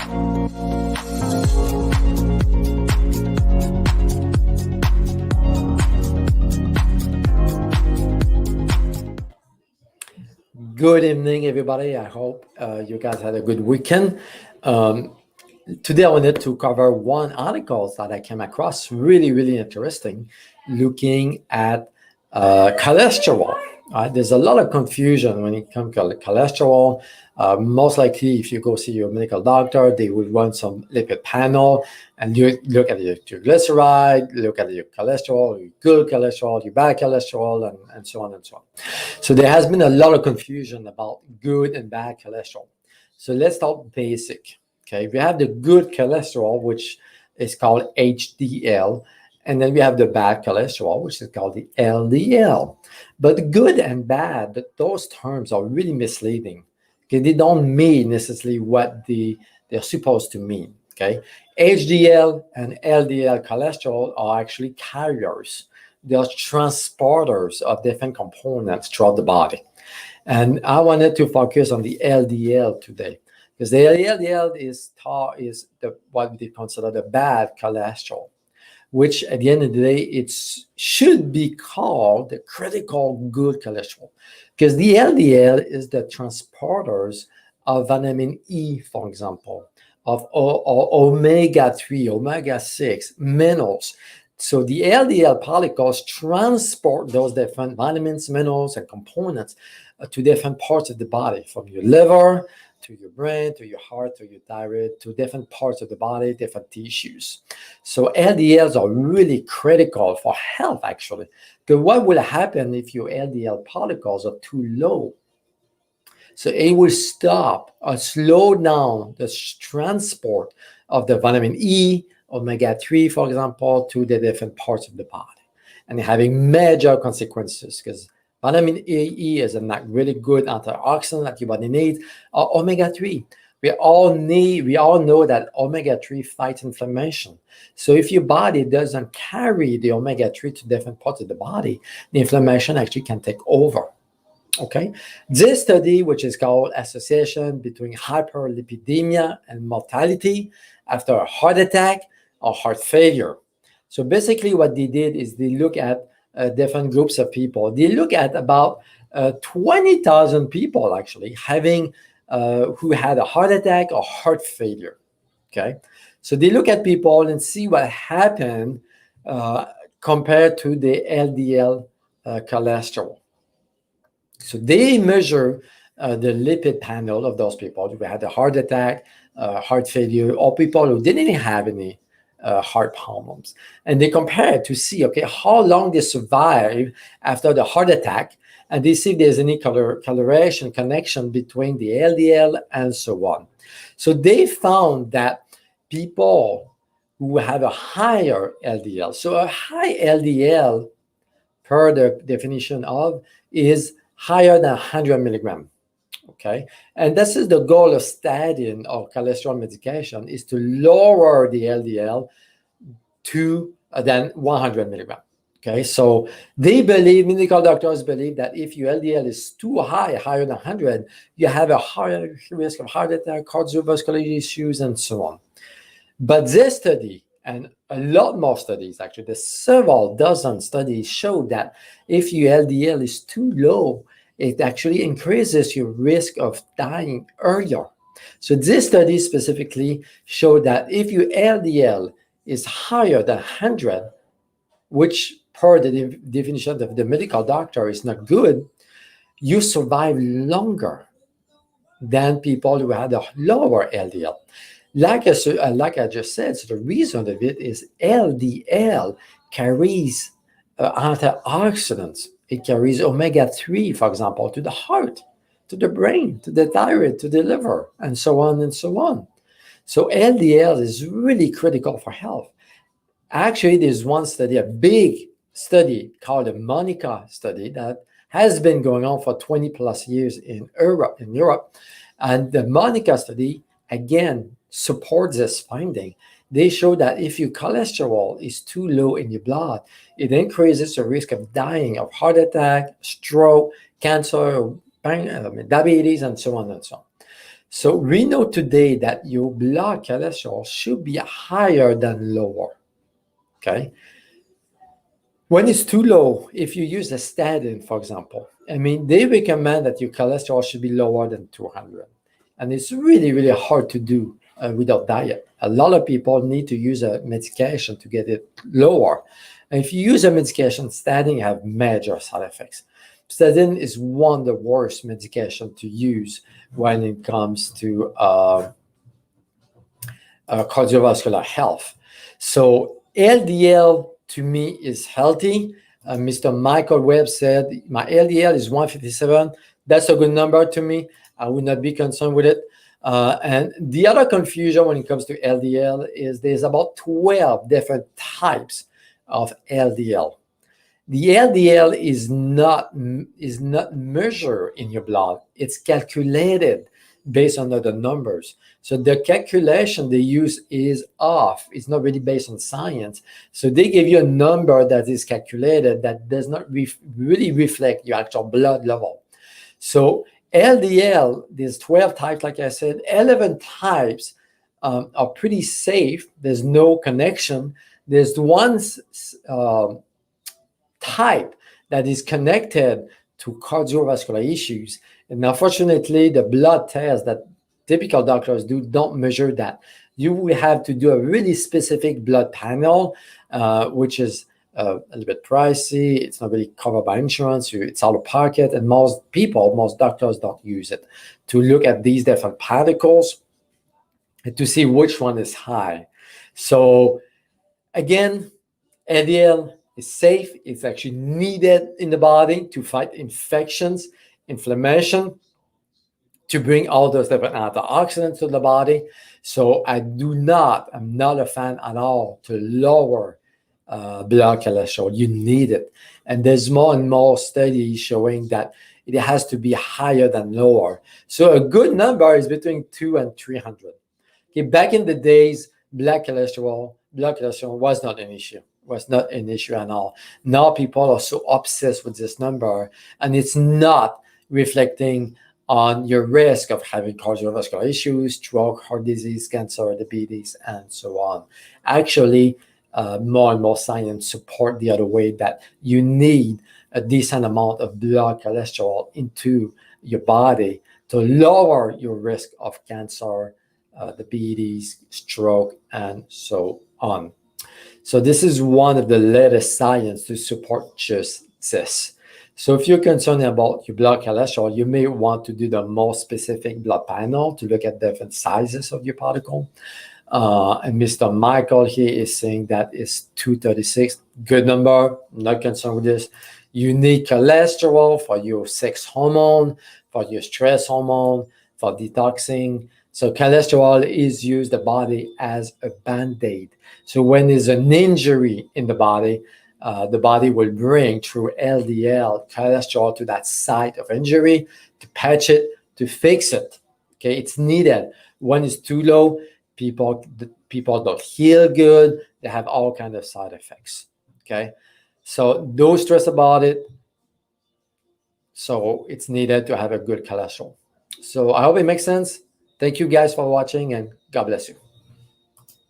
Good evening, everybody. I hope you guys had a good weekend. Today, I wanted to cover one article that I came across, really interesting, looking at cholesterol. There's a lot of confusion when it comes to cholesterol. Most likely, if you go see your medical doctor, they will run some lipid panel and you look at your triglyceride, look at your cholesterol, your good cholesterol, your bad cholesterol, and so on and so on. So there has been a lot of confusion about good and bad cholesterol. So let's start basic. Okay, we have the good cholesterol, which is called HDL, and then we have the bad cholesterol, which is called the LDL. But good and bad, those terms are really misleading because they don't mean necessarily what they're supposed to mean. Okay, HDL and LDL cholesterol are actually carriers. They are transporters of different components throughout the body. And I wanted to focus on the LDL today, because the LDL is what we consider the bad cholesterol, which at the end of the day, it should be called the critical good cholesterol, because the LDL is the transporters of vitamin E, for example, of omega-3, omega-6, minerals. So the LDL particles transport those different vitamins, minerals, and components to different parts of the body, from your liver to your brain, to your heart, to your thyroid, to different parts of the body, different tissues. So LDLs are really critical for health, actually. Because what will happen if your LDL particles are too low? So it will stop or slow down the transport of the vitamin E, omega-3, for example, to the different parts of the body, and having major consequences, because vitamin E is a not really good antioxidant that your body needs. Omega-3, we all know that omega-3 fights inflammation. So if your body doesn't carry the omega-3 to different parts of the body, the inflammation actually can take over. Okay, this study, which is called Association Between Hyperlipidemia and Mortality After a Heart Attack or Heart Failure. So basically what they did is they look at different groups of people. They look at about 20,000 people actually having who had a heart attack or heart failure. Okay, so they look at people and see what happened compared to the LDL cholesterol. So they measure the lipid panel of those people who had a heart attack, heart failure, or people who didn't have any heart problems. And they compare it to see, okay, how long they survive after the heart attack, and they see if there's any correlation, connection between the LDL and so on. So they found that people who have a higher LDL, so a high LDL, per the definition of, is higher than 100 milligram. Okay, and this is the goal of statin or cholesterol medication, is to lower the LDL to than 100 milligram. Okay, so they believe, medical doctors believe, that if your LDL is too high, higher than 100, you have a higher risk of heart attack, cardiovascular issues, and so on. But this study, and a lot more studies, actually, there's several dozen studies, show that if your LDL is too low, it actually increases your risk of dying earlier. So this study specifically showed that if your LDL is higher than 100, which per the definition of the medical doctor is not good, you survive longer than people who had a lower LDL. Like I just said, so the reason of it is LDL carries antioxidants. It carries omega-3, for example, to the heart, to the brain, to the thyroid, to the liver, and so on and so on. So LDL is really critical for health. Actually, there's one study, a big study called the MONICA study, that has been going on for 20 plus years in Europe. And the MONICA study, again, supports this finding. They show that if your cholesterol is too low in your blood, it increases the risk of dying of heart attack, stroke, cancer, diabetes, and so on and so on. So we know today that your blood cholesterol should be higher than lower. Okay. When it's too low, if you use a statin, for example, I mean, they recommend that your cholesterol should be lower than 200. And it's really, really hard to do without diet. A lot of people need to use a medication to get it lower. And if you use a medication, statin have major side effects. Statin is one of the worst medication to use when it comes to cardiovascular health. So LDL to me is healthy. Mr. Michael Webb said my LDL is 157. That's a good number to me. I would not be concerned with it. And the other confusion when it comes to LDL is there's about 12 different types of LDL. The LDL is not measured in your blood. It's calculated based on other numbers. So the calculation they use is off. It's not really based on science. So they give you a number that is calculated that does not really reflect your actual blood level. So LDL, there's 12 types, like I said. 11 types are pretty safe. There's no connection. There's one type that is connected to cardiovascular issues. And unfortunately, the blood tests that typical doctors do don't measure that. You will have to do a really specific blood panel, which is a little bit pricey. It's not really covered by insurance. It's out of pocket. And most doctors don't use it to look at these different particles and to see which one is high. So again, LDL is safe. It's actually needed in the body to fight infections, inflammation, to bring all those different antioxidants to the body. So I'm not a fan at all to lower blood cholesterol. You need it. And there's more and more studies showing that it has to be higher than lower. So a good number is between 2 and 300. Okay, back in the days, blood cholesterol was not an issue. Was not an issue at all. Now people are so obsessed with this number, and it's not reflecting on your risk of having cardiovascular issues, stroke, heart disease, cancer, diabetes, and so on. Actually, more and more science support the other way, that you need a decent amount of blood cholesterol into your body to lower your risk of cancer, diabetes, stroke, and so on. So this is one of the latest science to support just this. So if you're concerned about your blood cholesterol, you may want to do the more specific blood panel to look at different sizes of your particle. And Mr. Michael here is saying that is 236. Good number. I'm not concerned with this. You need cholesterol for your sex hormone, for your stress hormone, for detoxing. So cholesterol is used in the body as a band-aid. So when there's an injury in the body will bring through LDL cholesterol to that site of injury to patch it, to fix it. Okay, it's needed. When it's too low, people don't heal good. They have all kinds of side effects. Okay, so don't stress about it. So it's needed to have a good cholesterol. So I hope it makes sense. Thank you guys for watching, and God bless you.